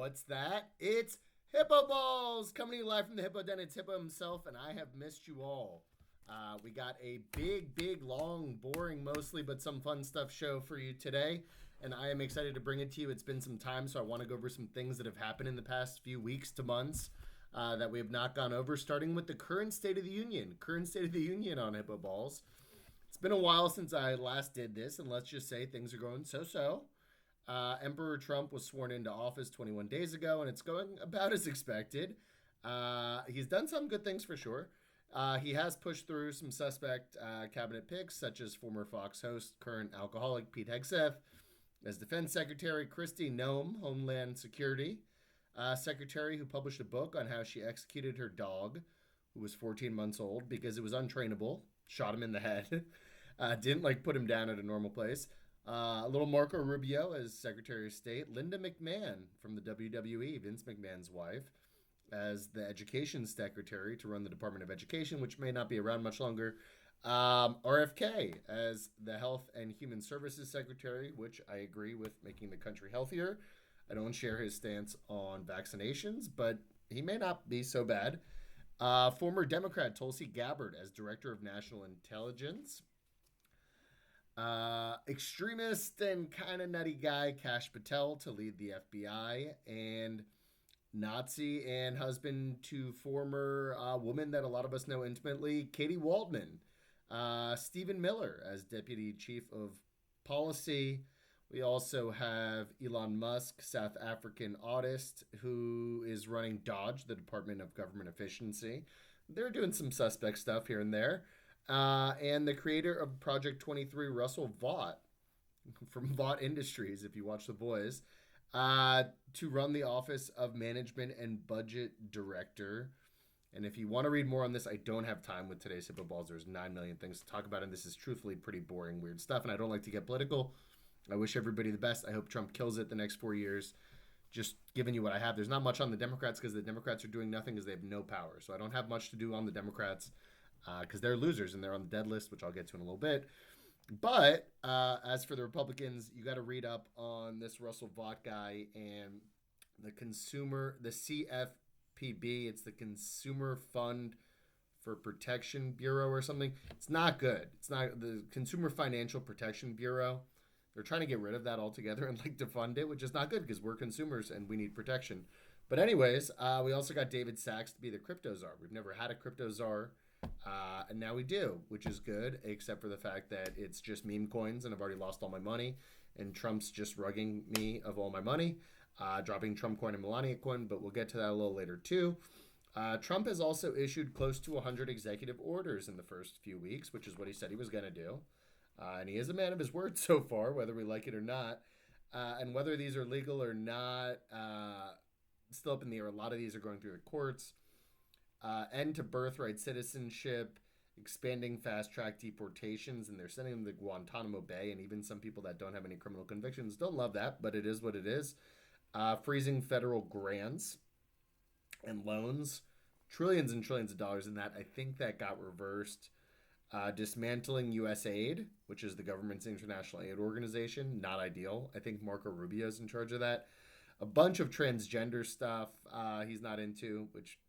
What's that? It's Hippo Balls coming to you live from the Hippo Den. It's Hippo himself, and I have missed you all. We got a big, long, boring, mostly, but some fun stuff show for you today, and I am excited to bring it to you. It's been some time, so I want to go over some things that have happened in the past few weeks to months that we have not gone over, starting with the current State of the Union. Current State of the Union on Hippo Balls. It's been a while since I last did this, and let's just say things are going so-so. Emperor Trump was sworn into office 21 days ago, and it's going about as expected. He's done some good things for sure. He has pushed through some suspect cabinet picks, such as former Fox host, current alcoholic Pete Hegseth, as Defense Secretary Kristi Noem, Homeland Security Secretary, who published a book on how she executed her dog, who was 14 months old, because it was untrainable, shot him in the head, didn't put him down at a normal place. Little Marco Rubio as Secretary of State. Linda McMahon from the WWE, Vince McMahon's wife, as the Education Secretary to run the Department of Education, which may not be around much longer. RFK as the Health and Human Services Secretary, which I agree with making the country healthier. I don't share his stance on vaccinations, but he may not be so bad. Former Democrat Tulsi Gabbard as Director of National Intelligence. Extremist and kind of nutty guy Kash Patel to lead the FBI, and Nazi and husband to former woman that a lot of us know intimately, Katie Waldman. Stephen Miller as Deputy Chief of Policy. We also have Elon Musk, South African autist, who is running DOGE, the Department of Government Efficiency. They're doing some suspect stuff here and there. And the creator of Project 23, Russell Vought, from Vought Industries, if you watch The Boys, to run the Office of Management and Budget Director. And if you want to read more on this, I don't have time with today's Hippo Balls. There's 9 million things to talk about, and this is truthfully pretty boring, weird stuff, and I don't like to get political. I wish everybody the best. I hope Trump kills it the next 4 years. Just giving you what I have. There's not much on the Democrats because the Democrats are doing nothing because they have no power. So I don't have much to do on the Democrats. Because they're losers and they're on the dead list, which I'll get to in a little bit. But as for the Republicans, you got to read up on this Russell Vought guy and the CFPB. It's the Consumer Fund for Protection Bureau or something. It's not good. It's not the Consumer Financial Protection Bureau. They're trying to get rid of that altogether and defund it, which is not good because we're consumers and we need protection. But anyways, we also got David Sachs to be the crypto czar. We've never had a crypto czar. And now we do, which is good, except for the fact that it's just meme coins and I've already lost all my money. And Trump's just rugging me of all my money, dropping Trump coin and Melania coin, but we'll get to that a little later too. Trump has also issued close to 100 executive orders in the first few weeks, which is what he said he was going to do. And he is a man of his word so far, whether we like it or not. And whether these are legal or not, still up in the air. A lot of these are going through the courts. End to birthright citizenship, expanding fast-track deportations, and they're sending them to Guantanamo Bay, and even some people that don't have any criminal convictions don't love that, but it is what it is. Freezing federal grants and loans, trillions and trillions of dollars in that. I think that got reversed. Dismantling USAID, which is the government's international aid organization, not ideal. I think Marco Rubio's in charge of that. A bunch of transgender stuff he's not into, which...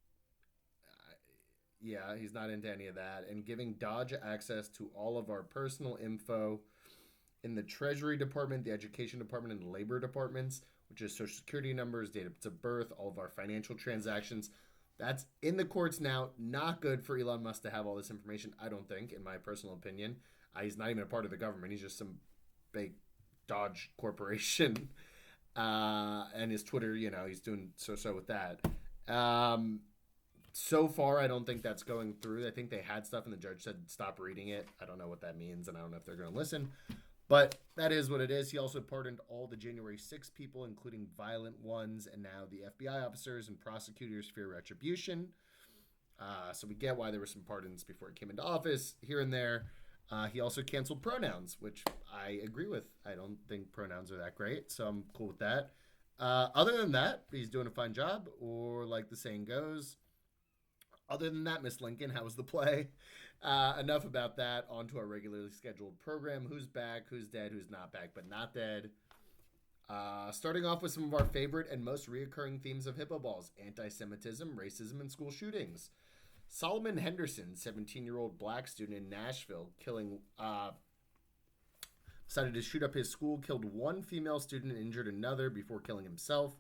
yeah, he's not into any of that. And giving DOGE access to all of our personal info in the Treasury Department, the Education Department, and the Labor Departments, which is Social Security numbers, date of birth, all of our financial transactions. That's in the courts now. Not good for Elon Musk to have all this information, I don't think, in my personal opinion. He's not even a part of the government. He's just some big DOGE corporation. And his Twitter, he's doing so-so with that. So far, I don't think that's going through. I think they had stuff and the judge said, stop reading it. I don't know what that means, and I don't know if they're going to listen. But that is what it is. He also pardoned all the January 6 people, including violent ones, and now the FBI officers and prosecutors fear retribution. So we get why there were some pardons before he came into office, here and there. He also canceled pronouns, which I agree with. I don't think pronouns are that great, so I'm cool with that. Other than that, he's doing a fine job, or like the saying goes... Other than that, Miss Lincoln, how was the play? Enough about that. On to our regularly scheduled program. Who's back? Who's dead? Who's not back but not dead? Starting off with some of our favorite and most reoccurring themes of hippo balls: anti-Semitism, racism, and school shootings. Solomon Henderson, 17-year-old black student in Nashville, decided to shoot up his school, killed one female student and injured another before killing himself.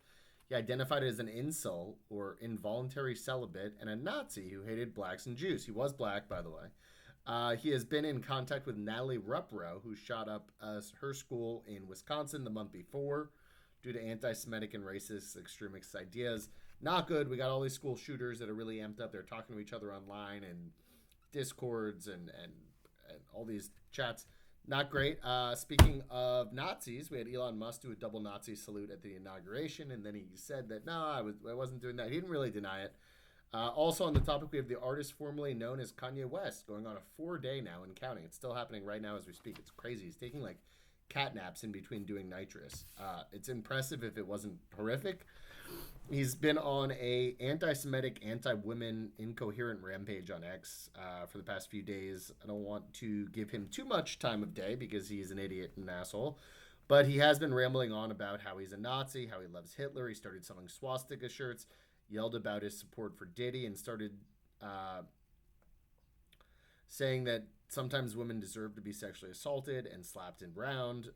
He identified as an incel, or involuntary celibate, and a Nazi who hated blacks and Jews. He was black, by the way. He has been in contact with Natalie Ruppro, who shot up her school in Wisconsin the month before due to anti-Semitic and racist extremist ideas. Not good. We got all these school shooters that are really amped up. They're talking to each other online and discords and all these chats. Not great. Speaking of Nazis, we had Elon Musk do a double Nazi salute at the inauguration, and then he said that, no, I wasn't doing that. He didn't really deny it. Also on the topic, we have the artist formerly known as Kanye West going on a 4-day now and counting. It's still happening right now as we speak. It's crazy. He's taking like cat naps in between doing nitrous. It's impressive if it wasn't horrific. He's been on a anti-Semitic, anti-women, incoherent rampage on X for the past few days. I don't want to give him too much time of day because he's an idiot and an asshole. But he has been rambling on about how he's a Nazi, how he loves Hitler. He started selling swastika shirts, yelled about his support for Diddy, and started saying that sometimes women deserve to be sexually assaulted and slapped around.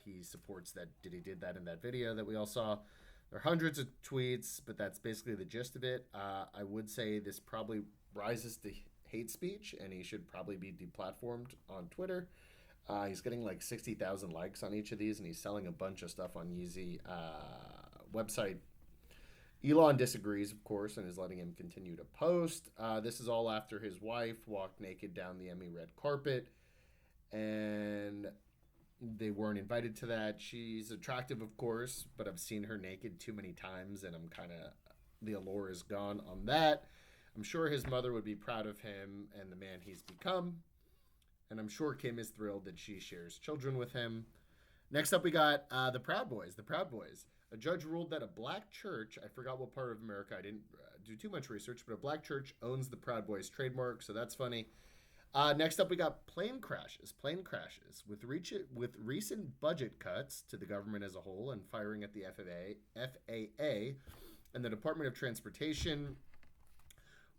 He supports that Diddy did that in that video that we all saw. There are hundreds of tweets, but that's basically the gist of it. I would say this probably rises to hate speech, and he should probably be deplatformed on Twitter. He's getting like 60,000 likes on each of these, and he's selling a bunch of stuff on Yeezy website. Elon disagrees, of course, and is letting him continue to post. This is all after his wife walked naked down the Emmy red carpet, and they weren't invited to that. She's attractive, of course, but I've seen her naked too many times, and I'm kind of, the allure is gone on that. I'm sure his mother would be proud of him and the man he's become, and I'm sure Kim is thrilled that she shares children with him. Next up, we got the Proud Boys. The Proud Boys. A judge ruled that a black church, I forgot what part of America, I didn't do too much research, but a black church owns the Proud Boys trademark, so that's funny. Next up, we got plane crashes. Plane crashes. With recent budget cuts to the government as a whole and firing at the FAA and the Department of Transportation,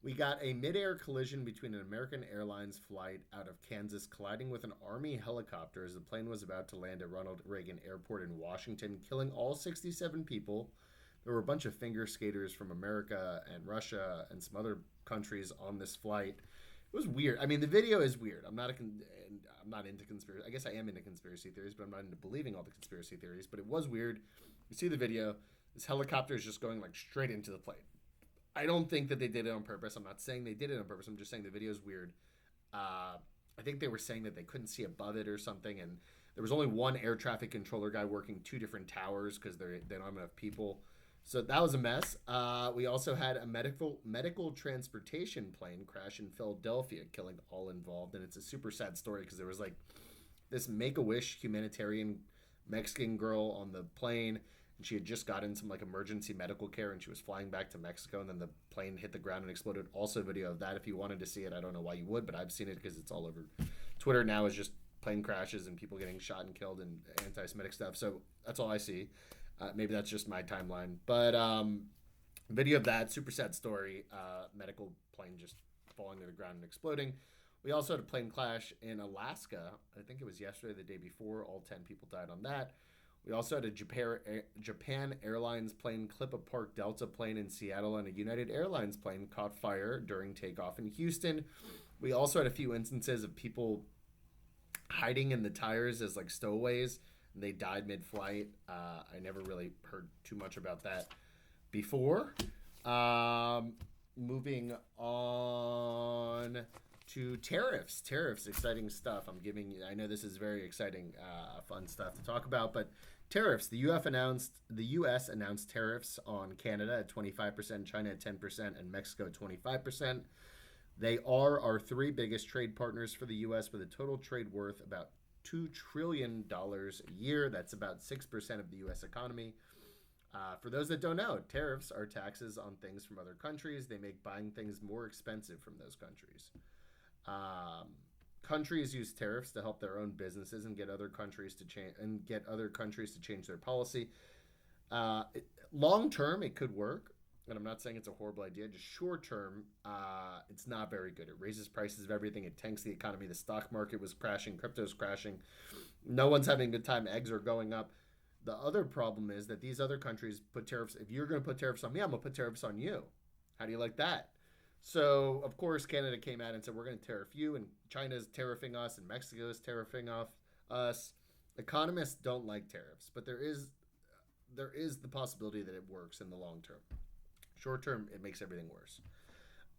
we got a mid-air collision between an American Airlines flight out of Kansas colliding with an Army helicopter as the plane was about to land at Ronald Reagan Airport in Washington, killing all 67 people. There were a bunch of finger skaters from America and Russia and some other countries on this flight. It was weird. I mean, the video is weird. I'm not into conspiracy. I guess I am into conspiracy theories, but I'm not into believing all the conspiracy theories. But it was weird. You see the video. This helicopter is just going like straight into the plane. I don't think that they did it on purpose. I'm not saying they did it on purpose. I'm just saying the video is weird. I think they were saying that they couldn't see above it or something, and there was only one air traffic controller guy working 2 different towers because they don't have enough people. So that was a mess. We also had a medical transportation plane crash in Philadelphia, killing all involved. And it's a super sad story because there was like this Make-A-Wish humanitarian Mexican girl on the plane, and she had just gotten some like emergency medical care, and she was flying back to Mexico, and then the plane hit the ground and exploded. Also a video of that if you wanted to see it. I don't know why you would, but I've seen it because it's all over Twitter now, is just plane crashes and people getting shot and killed and anti-Semitic stuff. So that's all I see. Maybe that's just my timeline. But video of that, super sad story. Medical plane just falling to the ground and exploding. We also had a plane crash in Alaska. I think it was yesterday, the day before. All 10 people died on that. We also had a Japan Airlines plane clip a Park Delta plane in Seattle, and a United Airlines plane caught fire during takeoff in Houston. We also had a few instances of people hiding in the tires as like stowaways. They died mid-flight. I never really heard too much about that before. Moving on to tariffs. Tariffs, exciting stuff. I know this is very exciting, fun stuff to talk about, but tariffs. The U.S. announced tariffs on Canada at 25%, China at 10%, and Mexico at 25%. They are our 3 biggest trade partners for the U.S. with a total trade worth about $2 trillion a year. That's about 6% of the U.S. economy. For those that don't know, tariffs are taxes on things from other countries. They make buying things more expensive from those countries. countries use tariffs to help their own businesses and get other countries to change their policy. Uh, Long term, it could work, and I'm not saying it's a horrible idea. Just short term, it's not very good. It raises prices of everything. It tanks the economy. The stock market was crashing. Crypto's crashing. No one's having a good time. Eggs are going up. The other problem is that these other countries put tariffs. If you're going to put tariffs on me, I'm going to put tariffs on you. How do you like that? So, of course, Canada came out and said, we're going to tariff you, and China's tariffing us, and Mexico is tariffing off us. Economists don't like tariffs, but there is the possibility that it works in the long term. Short term, it makes everything worse.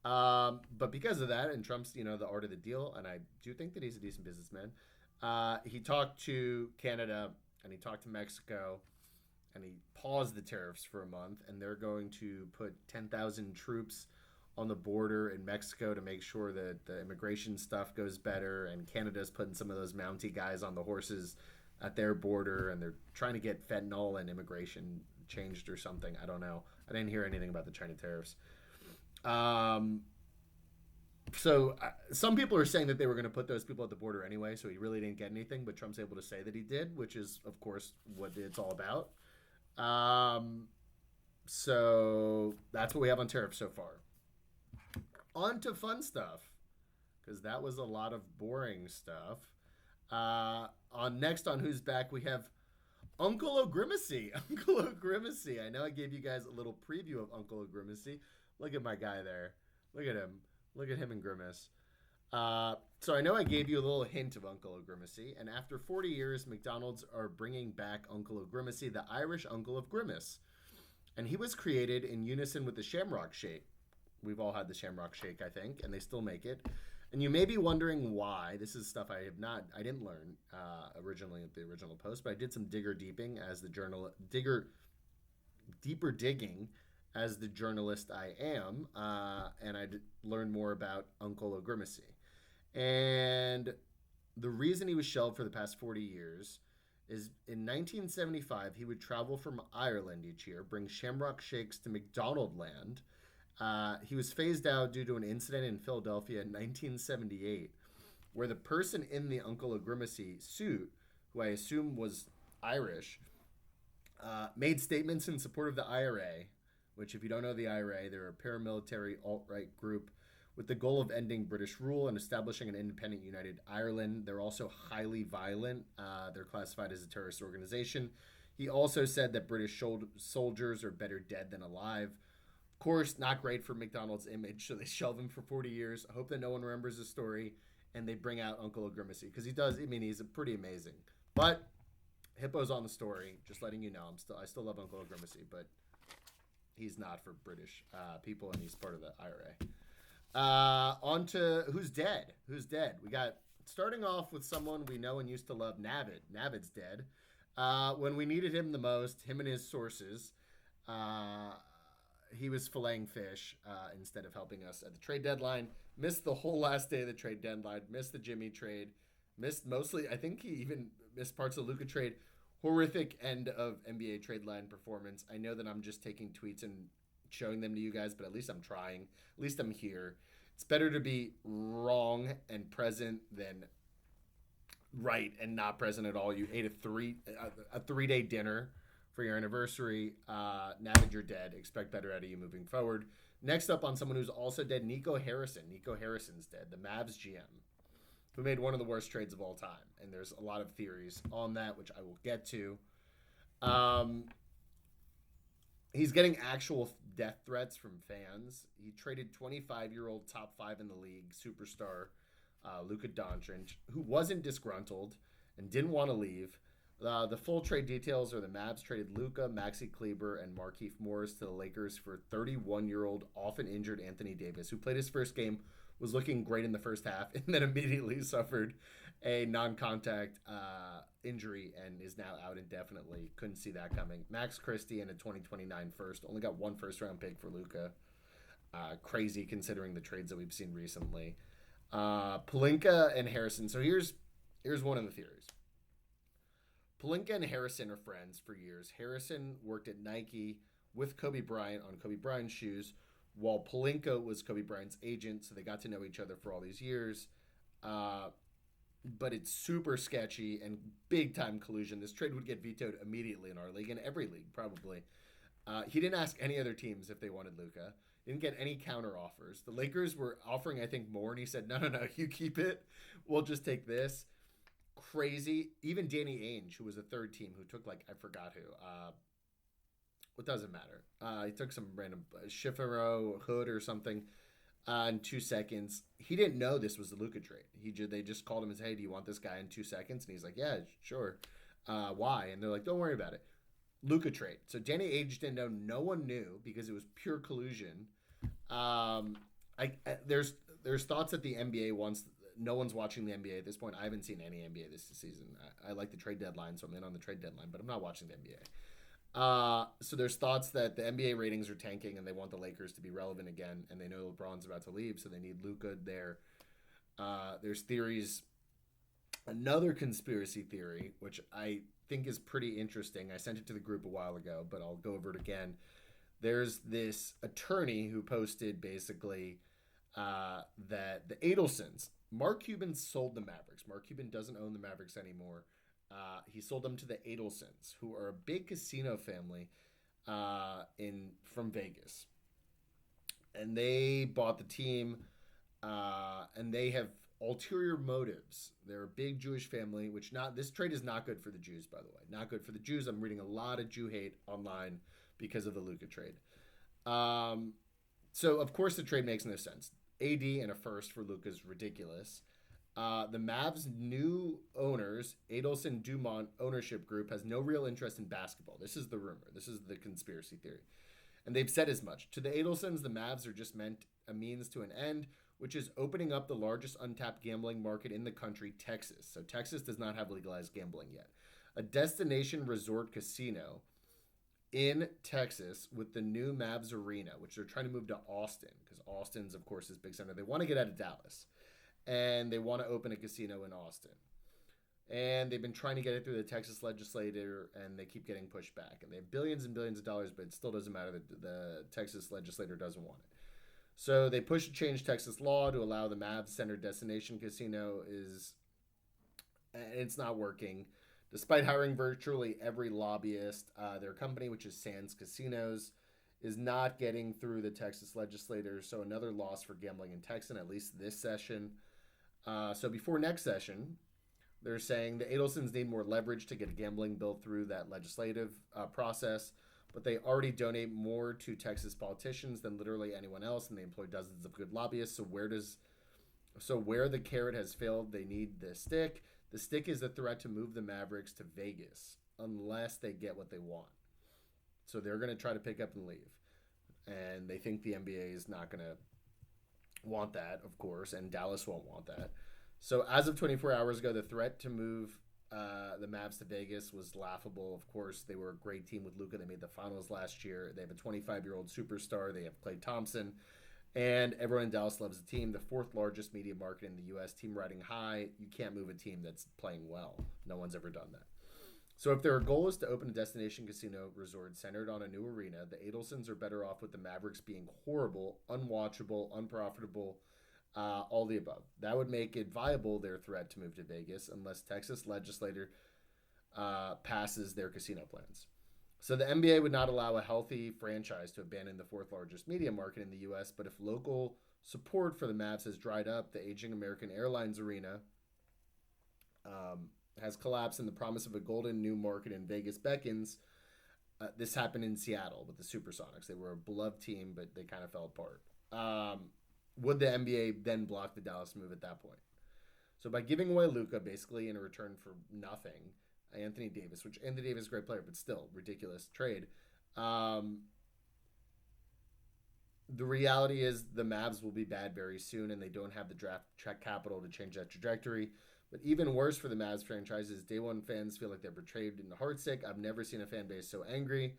But because of that, and Trump's, the art of the deal, and I do think that he's a decent businessman, he talked to Canada and he talked to Mexico and he paused the tariffs for a month, and they're going to put 10,000 troops on the border in Mexico to make sure that the immigration stuff goes better, and Canada's putting some of those Mountie guys on the horses at their border, and they're trying to get fentanyl and immigration changed or something. I don't know. I didn't hear anything about the China tariffs. So some people are saying that they were going to put those people at the border anyway, so he really didn't get anything, but Trump's able to say that he did, which is, of course, what it's all about. So that's what we have on tariffs so far. On to fun stuff, because that was a lot of boring stuff. Next on Who's Back, we have Uncle O'Grimacy. Uncle O'Grimacy. I know I gave you guys a little preview of Uncle O'Grimacy. Look at my guy there. Look at him. Look at him and Grimace. So I know I gave you a little hint of Uncle O'Grimacy, and after 40 years, McDonald's are bringing back Uncle O'Grimacy, the Irish Uncle of Grimace. And he was created in unison with the Shamrock Shake. We've all had the Shamrock Shake, I think, and they still make it. And you may be wondering why. This is stuff I didn't learn originally at the original post, but I did some deeper digging as the journalist I am, and I learned more about Uncle O'Grimacy. And the reason he was shelved for the past 40 years is in 1975, he would travel from Ireland each year, bring Shamrock Shakes to McDonaldland. He was phased out due to an incident in Philadelphia in 1978, where the person in the Uncle O'Grimacy suit, who I assume was Irish, made statements in support of the IRA, which, if you don't know the IRA, they're a paramilitary alt-right group with the goal of ending British rule and establishing an independent united Ireland. They're also highly violent. They're classified as a terrorist organization. He also said that British soldiers are better dead than alive. Of course, not great for McDonald's image, so they shelve him for 40 years. I hope that no one remembers the story, and they bring out Uncle O'Grimacy, because he's pretty amazing. But Hippo's on the story, just letting you know. I still love Uncle O'Grimacy, but he's not for British people, and he's part of the IRA. On to Who's Dead. Who's Dead? We got, starting off with someone we know and used to love, Navid. Navid's dead. When we needed him the most, him and his sources, he was filleting fish instead of helping us at the trade deadline. Missed the whole last day of the trade deadline. Missed the Jimmy trade. Missed mostly, I think he even missed parts of the Luka trade. Horrific end of NBA trade line performance. I know that I'm just taking tweets and showing them to you guys, but at least I'm trying. At least I'm here. It's better to be wrong and present than right and not present at all. You ate a 3-day dinner for your anniversary. Navid, you're dead. Expect better out of you moving forward. Next up on someone who's also dead, Nico Harrison. Nico Harrison's dead, the Mavs GM, who made one of the worst trades of all time. And there's a lot of theories on that, which I will get to. He's getting actual death threats from fans. He traded 25-year-old top 5 in the league superstar Luka Doncic, who wasn't disgruntled and didn't want to leave. The full trade details are the Mavs traded Luka, Maxi Kleber, and Markieff Morris to the Lakers for 31-year-old, often injured Anthony Davis, who played his first game, was looking great in the first half, and then immediately suffered a non-contact injury and is now out indefinitely. Couldn't see that coming. Max Christie and a 2029 first. Only got one first-round pick for Luka. Crazy considering the trades that we've seen recently. Pelinka and Harrison. So here's one of the theories. Pelinka and Harrison are friends for years. Harrison worked at Nike with Kobe Bryant on Kobe Bryant's shoes, while Pelinka was Kobe Bryant's agent, so they got to know each other for all these years. but it's super sketchy and big time collusion. This trade would get vetoed immediately in our league, and every league probably. He didn't ask any other teams if they wanted Luka. Didn't get any counter offers. The Lakers were offering, I think, more, and he said, no, you keep it. We'll just take this. Crazy. Even Danny Ainge, who was a third team, who took, I forgot who. It doesn't matter. He took some random Schifero Hood or something in 2 seconds. He didn't know this was the Luka trade. They just called him and said, hey, do you want this guy in 2 seconds? And he's like, yeah, sure. Why? And they're like, don't worry about it. Luka trade. So Danny Ainge didn't know. No one knew because it was pure collusion. There's thoughts that the NBA wants. No one's watching the NBA at this point. I haven't seen any NBA this season. I like the trade deadline, so I'm in on the trade deadline, but I'm not watching the NBA. So there's thoughts that the NBA ratings are tanking and they want the Lakers to be relevant again, and they know LeBron's about to leave, so they need Luka there. There's theories. Another conspiracy theory, which I think is pretty interesting. I sent it to the group a while ago, but I'll go over it again. There's this attorney who posted basically that the Adelsons, Mark Cuban sold the Mavericks. Mark Cuban doesn't own the Mavericks anymore. He sold them to the Adelsons, who are a big casino family from Vegas. And they bought the team, and they have ulterior motives. They're a big Jewish family, this trade is not good for the Jews, by the way. Not good for the Jews. I'm reading a lot of Jew hate online because of the Luka trade. So, of course, the trade makes no sense. AD and a first for Luka is ridiculous. The Mavs' new owners, Adelson Dumont ownership group, has no real interest in basketball. This is the rumor. This is the conspiracy theory. And they've said as much. To the Adelsons, the Mavs are just meant a means to an end, which is opening up the largest untapped gambling market in the country, Texas. So Texas does not have legalized gambling yet. A destination resort casino in Texas with the new Mavs arena, which they're trying to move to Austin, because Austin's, of course, is big center. They want to get out of Dallas, and they want to open a casino in Austin. And they've been trying to get it through the Texas legislature, and they keep getting pushed back. And they have billions and billions of dollars, but it still doesn't matter that the Texas legislature doesn't want it. So they push to change Texas law to allow the Mavs-centered destination casino it's not working. Despite hiring virtually every lobbyist, their company, which is Sands Casinos, is not getting through the Texas legislature. So another loss for gambling in Texas, at least this session. So before next session, they're saying the Adelsons need more leverage to get a gambling bill through that legislative process. But they already donate more to Texas politicians than literally anyone else, and they employ dozens of good lobbyists. So where the carrot has failed, they need the stick. The stick is the threat to move the Mavericks to Vegas unless they get what they want. So they're going to try to pick up and leave. And they think the NBA is not going to want that, of course, and Dallas won't want that. So as of 24 hours ago, the threat to move the Mavs to Vegas was laughable. Of course, they were a great team with Luka. They made the finals last year. They have a 25-year-old superstar. They have Klay Thompson. And everyone in Dallas loves the team. The fourth largest media market in the U.S. Team riding high. You can't move a team that's playing well. No one's ever done that. So if their goal is to open a destination casino resort centered on a new arena, the Adelsons are better off with the Mavericks being horrible, unwatchable, unprofitable, all the above. That would make it viable, their threat to move to Vegas, unless Texas legislature passes their casino plans. So the NBA would not allow a healthy franchise to abandon the fourth largest media market in the U.S., but if local support for the Mavs has dried up, the aging American Airlines arena has collapsed, and the promise of a golden new market in Vegas beckons. This happened in Seattle with the Supersonics. They were a beloved team, but they kind of fell apart. Would the NBA then block the Dallas move at that point? So by giving away Luka, basically in return for nothing, Anthony Davis, which Anthony Davis is a great player, but still ridiculous trade. The reality is the Mavs will be bad very soon, and they don't have the draft check capital to change that trajectory. But even worse for the Mavs franchise is day one fans feel like they're betrayed and heartsick. I've never seen a fan base so angry.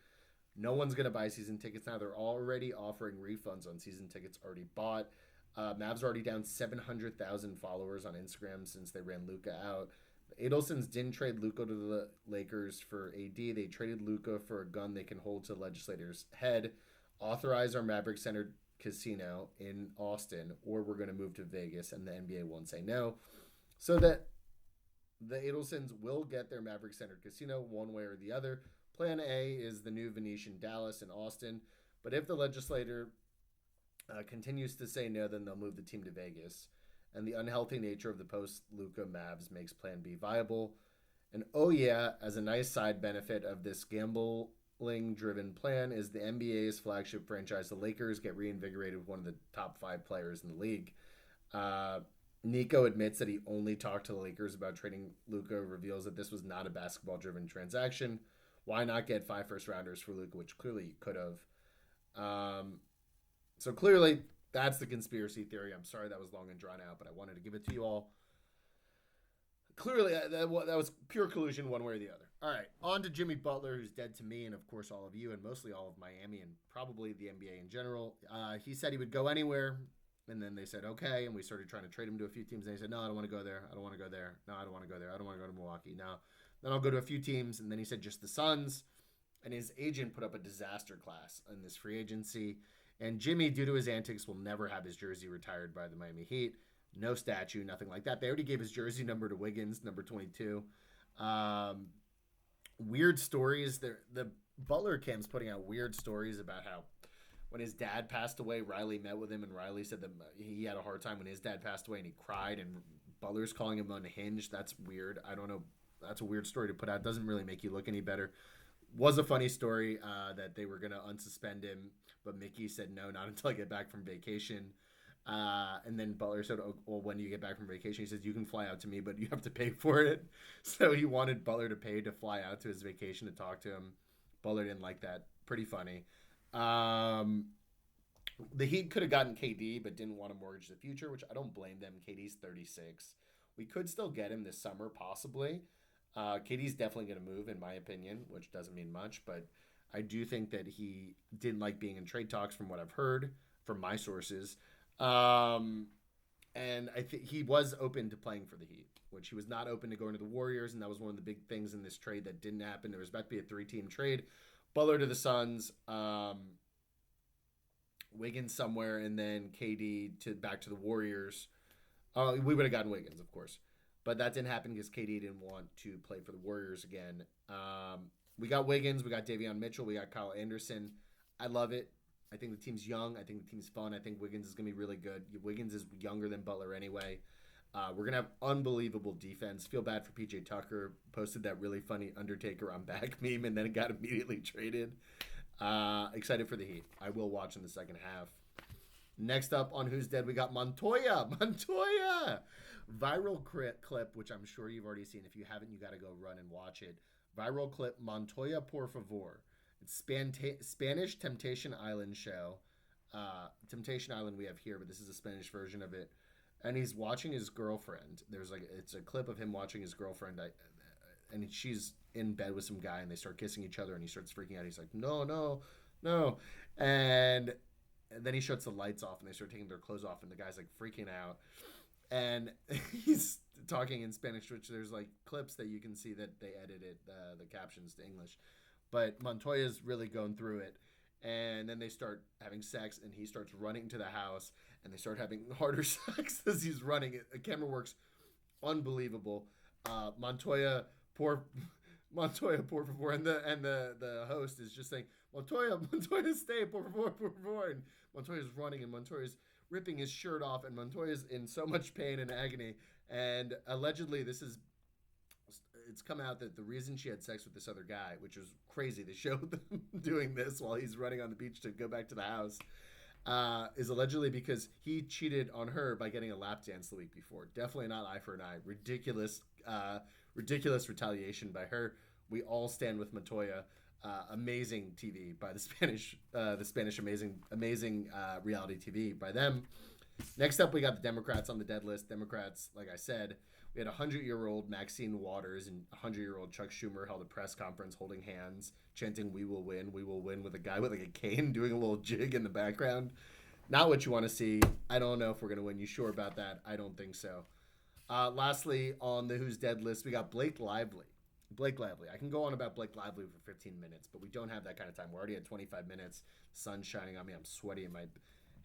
No one's going to buy season tickets now. They're already offering refunds on season tickets already bought. Mavs are already down 700,000 followers on Instagram since they ran Luka out. The Adelsons didn't trade Luka to the Lakers for AD. They traded Luka for a gun they can hold to the legislator's head. Authorize our Maverick-centered casino in Austin, or we're going to move to Vegas, and the NBA won't say no. So that The Adelsons will get their Maverick Center Casino one way or the other. Plan A is the new Venetian Dallas in Austin. But if the legislator continues to say no, then they'll move the team to Vegas. And the unhealthy nature of the post Luka Mavs makes Plan B viable. And oh, yeah, as a nice side benefit of this gambling driven plan, is the NBA's flagship franchise, the Lakers, get reinvigorated with one of the top 5 players in the league. Nico admits that he only talked to the Lakers about trading Luka, reveals that this was not a basketball driven transaction. Why not get 5 first rounders for Luka, which clearly you could have? So clearly, that's the conspiracy theory. I'm sorry that was long and drawn out, but I wanted to give it to you all. Clearly, that was pure collusion one way or the other. All right, on to Jimmy Butler, who's dead to me and, of course, all of you, and mostly all of Miami and probably the NBA in general. He said he would go anywhere, and then they said, okay, and we started trying to trade him to a few teams, and he said, no, I don't want to go there. I don't want to go there. No, I don't want to go there. I don't want to go to Milwaukee. No. Then I'll go to a few teams, and then he said just the Suns, and his agent put up a disaster class in this free agency. And Jimmy, due to his antics, will never have his jersey retired by the Miami Heat. No statue, nothing like that. They already gave his jersey number to Wiggins, number 22. Weird stories. The Butler camp's putting out weird stories about how when his dad passed away, Riley met with him, and Riley said that he had a hard time when his dad passed away, and he cried, and Butler's calling him unhinged. That's weird. I don't know. That's a weird story to put out. It doesn't really make you look any better. Was a funny story that they were going to unsuspend him, but Mickey said no, not until I get back from vacation. And then Butler said, oh, well, when you get back from vacation, he says, you can fly out to me, but you have to pay for it. So he wanted Butler to pay to fly out to his vacation to talk to him. Butler didn't like that. Pretty funny. The Heat could have gotten KD, but didn't want to mortgage the future, which I don't blame them. KD's 36. We could still get him this summer, possibly. KD's definitely going to move, in my opinion, which doesn't mean much, but I do think that he didn't like being in trade talks from what I've heard from my sources. And I think he was open to playing for the Heat, which he was not open to going to the Warriors, and that was one of the big things in this trade that didn't happen. There was about to be a 3-team trade. Butler to the Suns, Wiggins somewhere, and then KD back to the Warriors. We would have gotten Wiggins, of course. But that didn't happen because KD didn't want to play for the Warriors again. We got Wiggins. We got Davion Mitchell. We got Kyle Anderson. I love it. I think the team's young. I think the team's fun. I think Wiggins is going to be really good. Wiggins is younger than Butler anyway. We're going to have unbelievable defense. Feel bad for PJ Tucker. Posted that really funny Undertaker I'm back meme, and then it got immediately traded. Excited for the Heat. I will watch in the second half. Next up on Who's Dead, we got Montoya. Montoya! Viral clip, which I'm sure you've already seen. If you haven't, you got to go run and watch it. Viral clip, Montoya por favor. It's Spanish Temptation Island show. Temptation Island we have here, but this is a Spanish version of it. And he's watching his girlfriend. It's a clip of him watching his girlfriend. And she's in bed with some guy, and they start kissing each other, and he starts freaking out. He's like, no. And then he shuts the lights off, and they start taking their clothes off, and the guy's like freaking out. And he's talking in Spanish, which there's like clips that you can see that they edited the captions to English. But Montoya's really going through it. And then they start having sex, and he starts running to the house, and they start having harder sex as he's running. The camera works unbelievable. Montoya, por favor. And the host is just saying, Montoya, stay, por favor. And Montoya's running, and Montoya's ripping his shirt off, and Montoya's in so much pain and agony. And allegedly, it's come out that the reason she had sex with this other guy, which was crazy, they showed them doing this while he's running on the beach to go back to the house, is allegedly because he cheated on her by getting a lap dance the week before. Definitely not eye for an eye. Ridiculous retaliation by her. We all stand with Montoya. Amazing TV by the Spanish amazing reality TV by them. Next up, we got the Democrats on the dead list. Democrats, like I said, we had 100-year-old Maxine Waters and 100-year-old Chuck Schumer held a press conference holding hands, chanting, we will win, with a guy with like a cane doing a little jig in the background. Not what you want to see. I don't know if we're going to win. You sure about that? I don't think so. Lastly, on the Who's Dead list, we got Blake Lively. I can go on about Blake Lively for 15 minutes, but we don't have that kind of time. We're already at 25 minutes. Sun's shining on me. I'm sweaty in my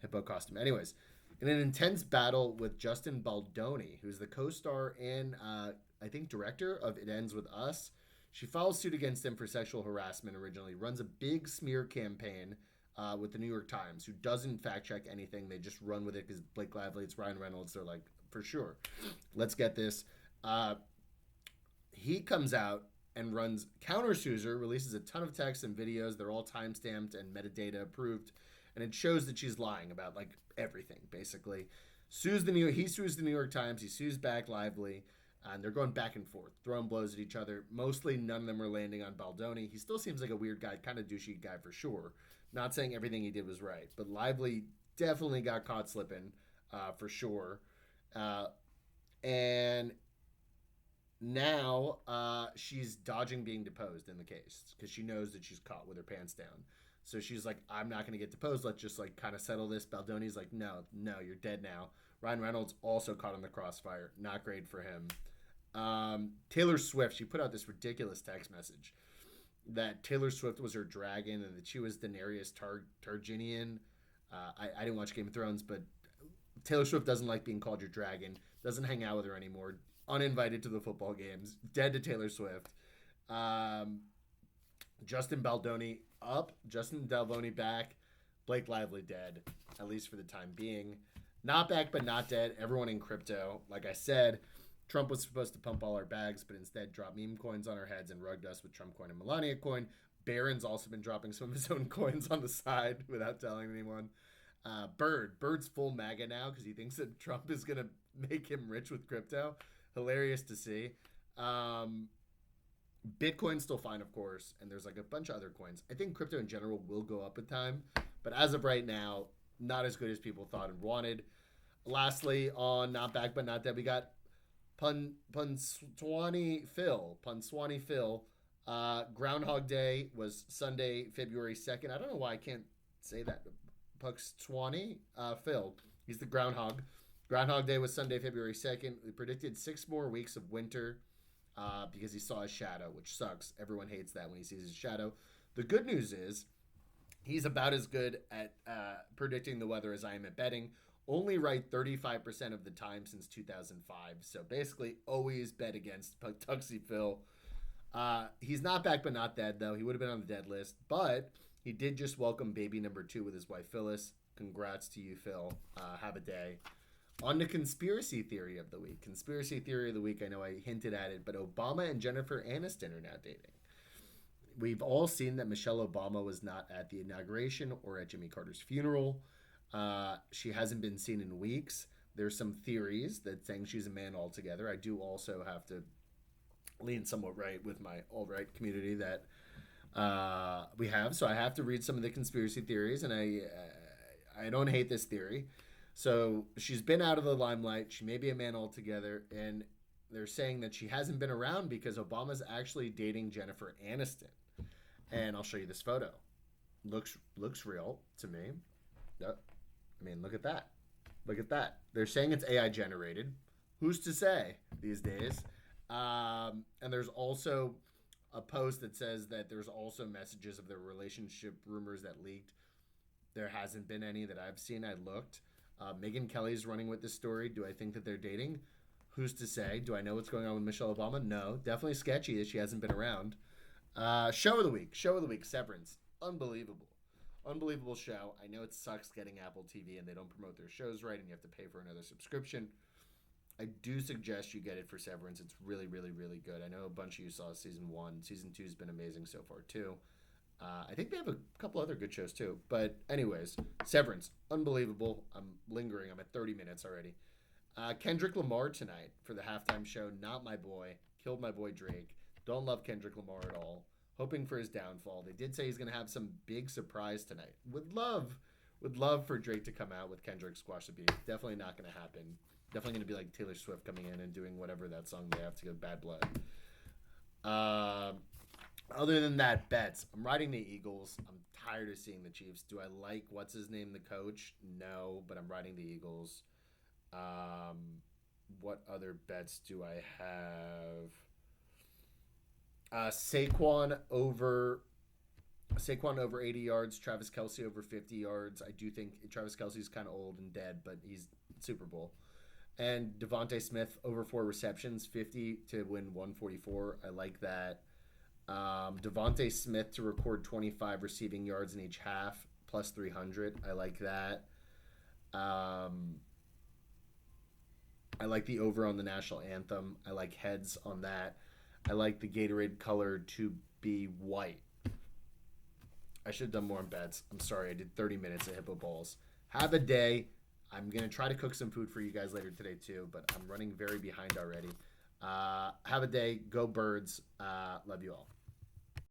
hippo costume. Anyways, in an intense battle with Justin Baldoni, who's the co-star in a I think, director of It Ends With Us. She files suit against him for sexual harassment originally, runs a big smear campaign with the New York Times, who doesn't fact check anything. They just run with it because Blake Lively, it's Ryan Reynolds. They're like, for sure, let's get this. He comes out and runs countersues her, releases a ton of texts and videos. They're all time-stamped and metadata approved. And it shows that she's lying about like everything, basically. He sues the New York Times. He sues back Lively. And they're going back and forth, throwing blows at each other. Mostly none of them are landing on Baldoni. He still seems like a weird guy, kind of douchey guy for sure. Not saying everything he did was right. But Lively definitely got caught slipping for sure. And now she's dodging being deposed in the case because she knows that she's caught with her pants down. So she's like, I'm not going to get deposed. Let's just like kind of settle this. Baldoni's like, no, you're dead now. Ryan Reynolds also caught in the crossfire. Not great for him. Taylor Swift, she put out this ridiculous text message that Taylor Swift was her dragon and that she was Daenerys Targaryen. I didn't watch Game of Thrones, but Taylor Swift doesn't like being called your dragon. Doesn't hang out with her anymore. Uninvited to the football games. Dead to Taylor Swift. Justin Baldoni up. Justin Baldoni back. Blake Lively dead, at least for the time being. Not back, but not dead. Everyone in crypto. Like I said, Trump was supposed to pump all our bags, but instead dropped meme coins on our heads and rugged us with Trump coin and Melania coin. Barron's also been dropping some of his own coins on the side without telling anyone. Bird's full MAGA now because he thinks that Trump is going to make him rich with crypto. Hilarious to see. Bitcoin's still fine, of course, and there's like a bunch of other coins. I think crypto in general will go up with time, but as of right now, not as good as people thought and wanted. Lastly, on Not Back But Not Dead, we got Punswani Phil. Groundhog Day was Sunday, February 2nd. I don't know why I can't say that. Punswani Phil. He's the groundhog. Groundhog Day was Sunday, February 2nd. We predicted 6 more weeks of winter because he saw his shadow, which sucks. Everyone hates that when he sees his shadow. The good news is he's about as good at predicting the weather as I am at betting. Only right 35% of the time since 2005. So basically always bet against Tuxie Phil. He's not back but not dead, though. He would have been on the dead list. But he did just welcome baby number 2 with his wife, Phyllis. Congrats to you, Phil. Have a day. On the conspiracy theory of the week. Conspiracy theory of the week, I know I hinted at it, but Obama and Jennifer Aniston are now dating. We've all seen that Michelle Obama was not at the inauguration or at Jimmy Carter's funeral. She hasn't been seen in weeks. There's some theories that saying she's a man altogether. I do also have to lean somewhat right with my alt-right community that we have. So I have to read some of the conspiracy theories, and I don't hate this theory. So she's been out of the limelight. She may be a man altogether, and they're saying that she hasn't been around because Obama's actually dating Jennifer Aniston. And I'll show you this photo. Looks real to me. I mean, look at that. Look at that. They're saying it's AI generated. Who's to say these days? And there's also a post that says that there's also messages of their relationship rumors that leaked. There hasn't been any that I've seen. I looked. Megyn Kelly's running with this story. Do I think that they're dating? Who's to say? Do I know what's going on with Michelle Obama? No. Definitely sketchy that she hasn't been around. Show of the week. Severance. Unbelievable show. I know it sucks getting Apple TV and they don't promote their shows right and you have to pay for another subscription. I do suggest you get it for Severance. It's really, really, really good. I know a bunch of you saw season 1. Season 2 has been amazing so far too. I think they have a couple other good shows too. But anyways, Severance. Unbelievable. I'm lingering. I'm at 30 minutes already. Kendrick Lamar tonight for the halftime show. Not my boy. Killed my boy Drake. Don't love Kendrick Lamar at all. Hoping for his downfall. They did say he's going to have some big surprise tonight. Would love for Drake to come out with Kendrick squash the beat. Definitely not going to happen. Definitely going to be like Taylor Swift coming in and doing whatever that song they have to give Bad Blood. Other than that, bets. I'm riding the Eagles. I'm tired of seeing the Chiefs. Do I like what's his name, the coach? No, but I'm riding the Eagles. What other bets do I have? Saquon over 80 yards. Travis Kelce over 50 yards. I do think Travis Kelce's kind of old and dead, but he's Super Bowl. And Devontae Smith over 4 receptions, 50 to win 144. I like that. Devontae Smith to record 25 receiving yards in each half, plus 300. I like that. I like the over on the national anthem. I like heads on that. I like the Gatorade color to be white. I should have done more on bets. I'm sorry. I did 30 minutes of Hippo Balls. Have a day. I'm going to try to cook some food for you guys later today too, but I'm running very behind already. Have a day. Go Birds. Love you all.